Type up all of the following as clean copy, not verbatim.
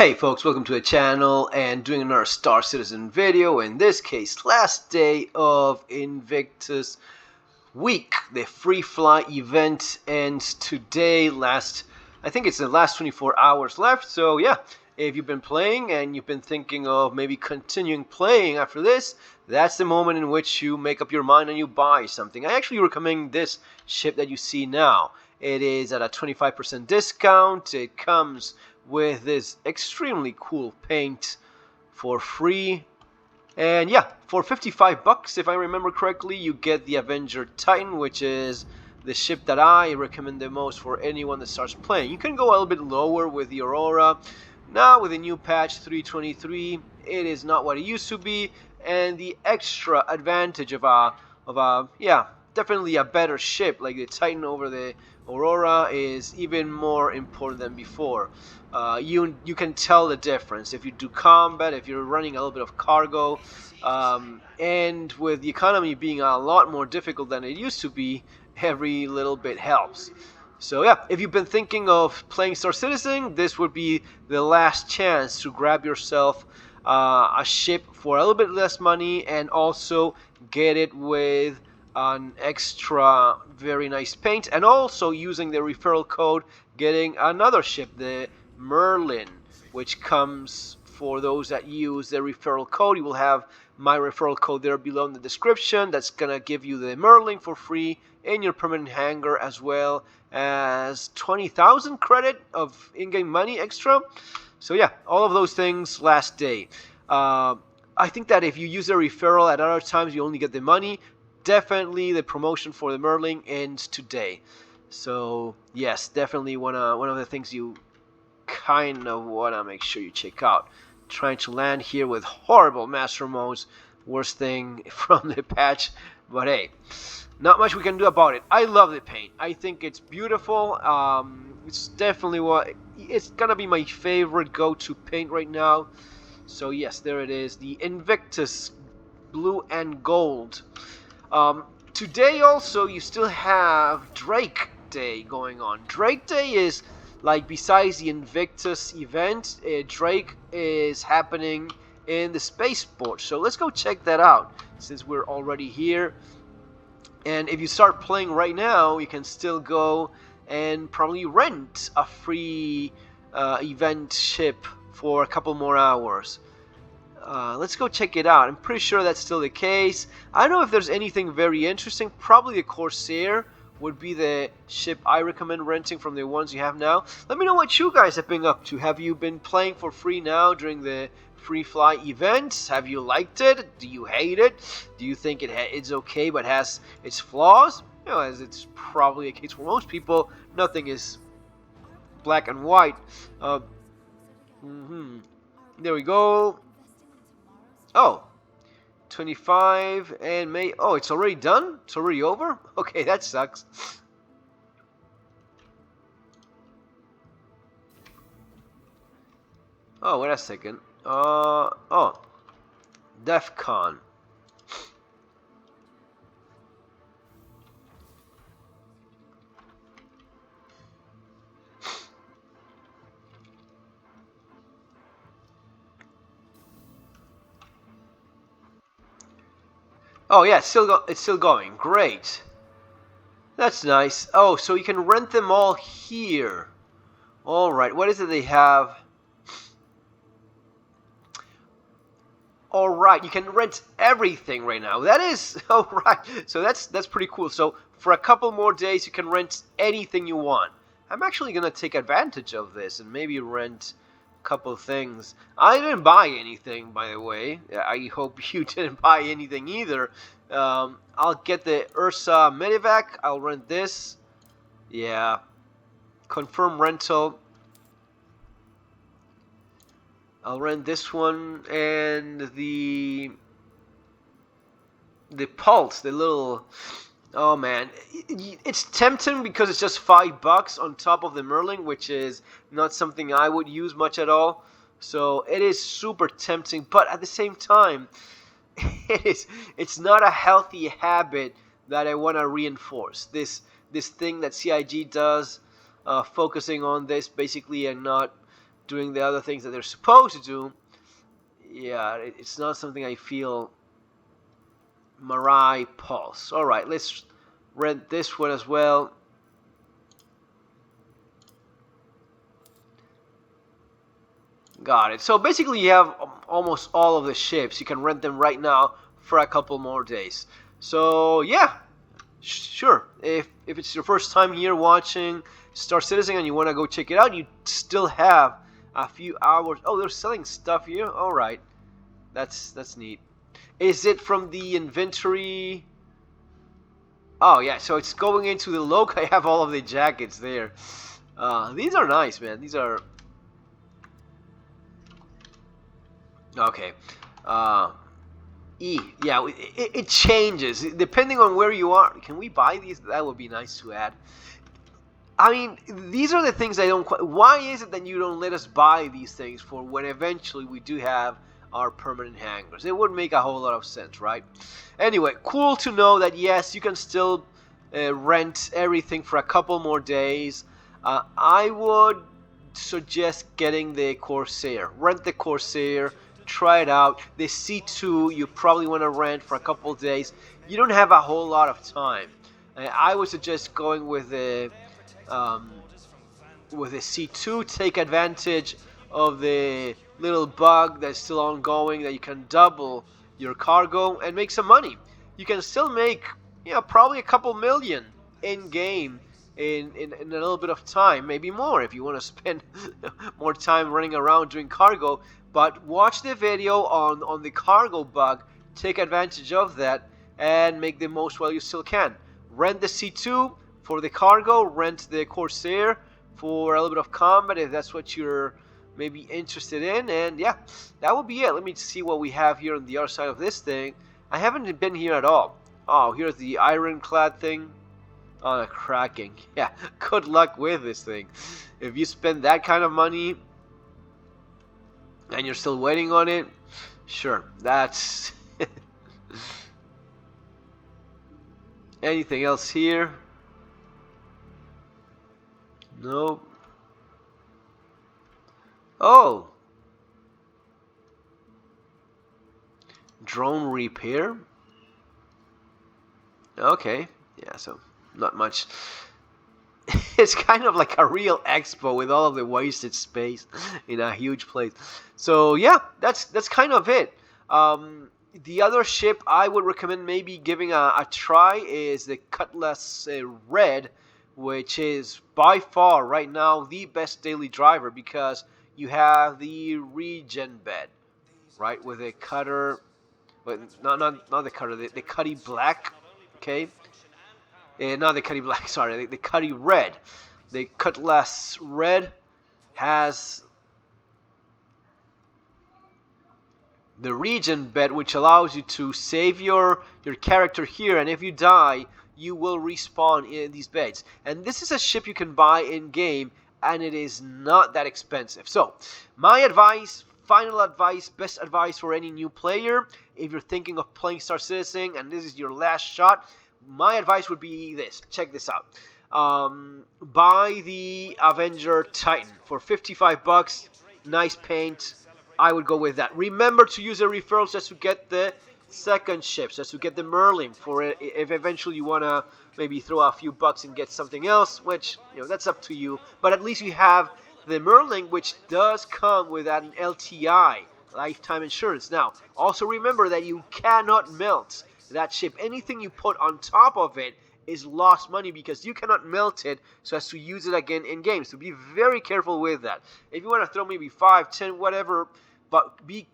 Hey folks, welcome to the channel and doing another Star Citizen video. In this case, last day of Invictus week. The free fly event ends today. I think it's the last 24 hours left. So yeah, if you've been playing and you've been thinking of maybe continuing playing after this, that's the moment in which you make up your mind and you buy something. I actually recommend this ship that you see now. It is at a 25% discount. It comes with this extremely cool paint for free. And yeah, for 55 bucks, if I remember correctly, you get the Avenger Titan, which is the ship that I recommend the most for anyone that starts playing. You can go a little bit lower with the Aurora. Now with the new patch 323, it is not what it used to be, and the extra advantage of definitely a better ship like the Titan over the Aurora is even more important than before. You can tell the difference if you do combat, if you're running a little bit of cargo, and with the economy being a lot more difficult than it used to be, every little bit helps. So yeah, if you've been thinking of playing Star Citizen, this would be the last chance to grab yourself a ship for a little bit less money and also get it with an extra very nice paint, and also using the referral code getting another ship, the Merlin, which comes for those that use the referral code. You will have my referral code there below in the description. That's gonna give you the Merlin for free in your permanent hangar, as well as 20,000 credit of in-game money extra. So yeah, all of those things last day. I think that if you use a referral at other times, you only get the money. Definitely the promotion for the Merlin ends today. So yes, definitely one of the things you kind of want to make sure you check out. Trying to land here with horrible master modes, worst thing from the patch, but hey, not much we can do about it. I love the paint. I think it's beautiful. It's definitely it's gonna be my favorite go-to paint right now. So yes, there it is, the Invictus blue and gold. Today also you still have Drake Day going on. Drake Day is like, besides the Invictus event, Drake is happening in the spaceport. So let's go check that out since we're already here. And if you start playing right now, you can still go and probably rent a free event ship for a couple more hours. Let's go check it out. I'm pretty sure that's still the case. I don't know if there's anything very interesting. Probably the Corsair would be the ship I recommend renting from the ones you have now. Let me know what you guys have been up to. Have you been playing for free now during the free fly events? Have you liked it? Do you hate it? Do you think it's okay but has its flaws? You know, as it's probably a case for most people, nothing is black and white. There we go. Oh, 25 and May. Oh, it's already done? It's already over? Okay, that sucks. Oh, wait a second. Oh, DEF CON. Oh yeah, it's still going. Great. That's nice. Oh, so you can rent them all here. All right. What is it they have? All right, you can rent everything right now. That is all right. So that's pretty cool. So for a couple more days, you can rent anything you want. I'm actually gonna take advantage of this and maybe rent couple things. I didn't buy anything, by the way. I hope you didn't buy anything either. I'll get the Ursa Medivac. I'll rent this. Yeah. Confirm rental. I'll rent this one and the Pulse, the little. Oh man, it's tempting because it's just $5 on top of the Merlin, which is not something I would use much at all. So it is super tempting, but at the same time, it's not a healthy habit that I want to reinforce. This thing that CIG does, focusing on this basically and not doing the other things that they're supposed to do, yeah, it's not something I feel Marai Pulse. Alright, let's rent this one as well. Got it. So basically you have almost all of the ships. You can rent them right now for a couple more days. So yeah, sure. If it's your first time here watching Star Citizen and you want to go check it out, you still have a few hours. Oh, they're selling stuff here? Alright. That's neat. Is it from the inventory? Oh yeah, so it's going into the logo. I have all of the jackets there. These are nice, man. These are... Okay. Yeah, it changes depending on where you are. Can we buy these? That would be nice to add. I mean, these are the things I don't quite... Why is it that you don't let us buy these things for when eventually we do have our permanent hangars? It would make a whole lot of sense, right? Anyway, cool to know that yes, you can still rent everything for a couple more days. I would suggest getting the Corsair. Rent the Corsair, try it out. The C2 you probably want to rent for a couple of days. You don't have a whole lot of time. I would suggest going with the C2. Take advantage of the little bug that's still ongoing, that you can double your cargo and make some money. You can still make, you know, probably a couple million in game in a little bit of time, maybe more if you want to spend more time running around doing cargo. But watch the video on the cargo bug, take advantage of that, and make the most while you still can. Rent the C2 for the cargo, rent the Corsair for a little bit of combat if that's what you're maybe interested in, and yeah, that would be it. Let me see what we have here on the other side of this thing. I haven't been here at all. Oh, here's the ironclad thing. Oh, the cracking. Yeah, good luck with this thing. If you spend that kind of money and you're still waiting on it, sure, that's... Anything else here? Nope. Oh! Drone repair? Okay. Yeah, so not much. It's kind of like a real expo with all of the wasted space in a huge place. So yeah, that's kind of it. The other ship I would recommend maybe giving a try is the Cutlass Red, which is by far right now the best daily driver because you have the regen bed, right, with a cutter, but not the cutter, the Cuddy Black, okay, not the Cuddy Black, sorry, the Cuddy Red. The Cutlass Red has the regen bed, which allows you to save your character here, and if you die, you will respawn in these beds. And this is a ship you can buy in game, and it is not that expensive. So my advice, final advice, best advice for any new player, if you're thinking of playing Star Citizen and this is your last shot, my advice would be this. Check this out. Buy the Avenger Titan for 55 bucks. Nice paint. I would go with that. Remember to use the referrals just to get the second ships, just to get the Merlin for it. If eventually you want to maybe throw a few bucks and get something else, which, you know, that's up to you. But at least you have the Merlin, which does come with an LTI, lifetime insurance. Now, also remember that you cannot melt that ship. Anything you put on top of it is lost money because you cannot melt it so as to use it again in game. So be very careful with that. If you want to throw maybe 5, 10, whatever, but be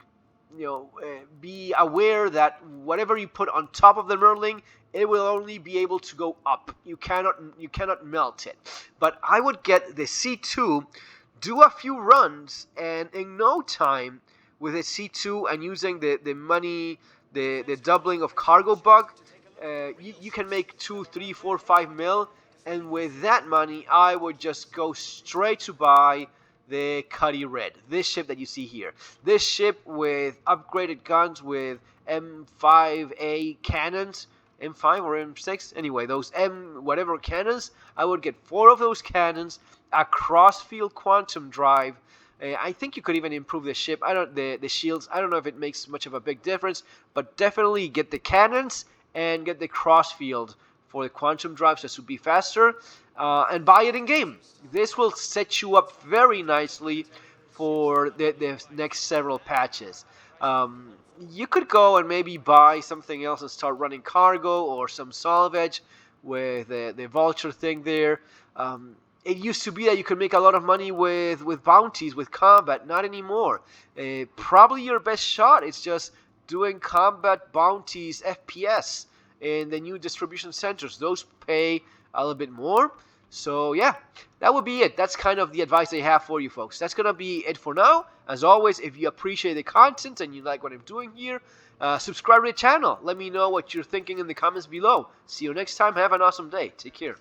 aware that whatever you put on top of the Merlin, it will only be able to go up. You cannot melt it. But I would get the C2, do a few runs, and in no time with the C2 and using the money, the doubling of cargo bug, you can make 2, 3, 4, 5 mil, and with that money I would just go straight to buy the Cuddy Red, this ship that you see here. This ship with upgraded guns with M5A cannons, M5 or M6, anyway, those M whatever cannons, I would get 4 of those cannons, a crossfield quantum drive, I think you could even improve the ship. I don't the shields. I don't know if it makes much of a big difference, but definitely get the cannons and get the crossfield for the quantum drive, so this would be faster. And buy it in game. This will set you up very nicely for the next several patches. You could go and maybe buy something else and start running cargo or some salvage with the vulture thing there. It used to be that you could make a lot of money with bounties, with combat. Not anymore. Probably your best shot is just doing combat bounties FPS in the new distribution centers. Those pay a little bit more. So yeah, that would be it. That's kind of the advice I have for you folks. That's going to be it for now. As always, if you appreciate the content and you like what I'm doing here, subscribe to the channel. Let me know what you're thinking in the comments below. See you next time. Have an awesome day. Take care.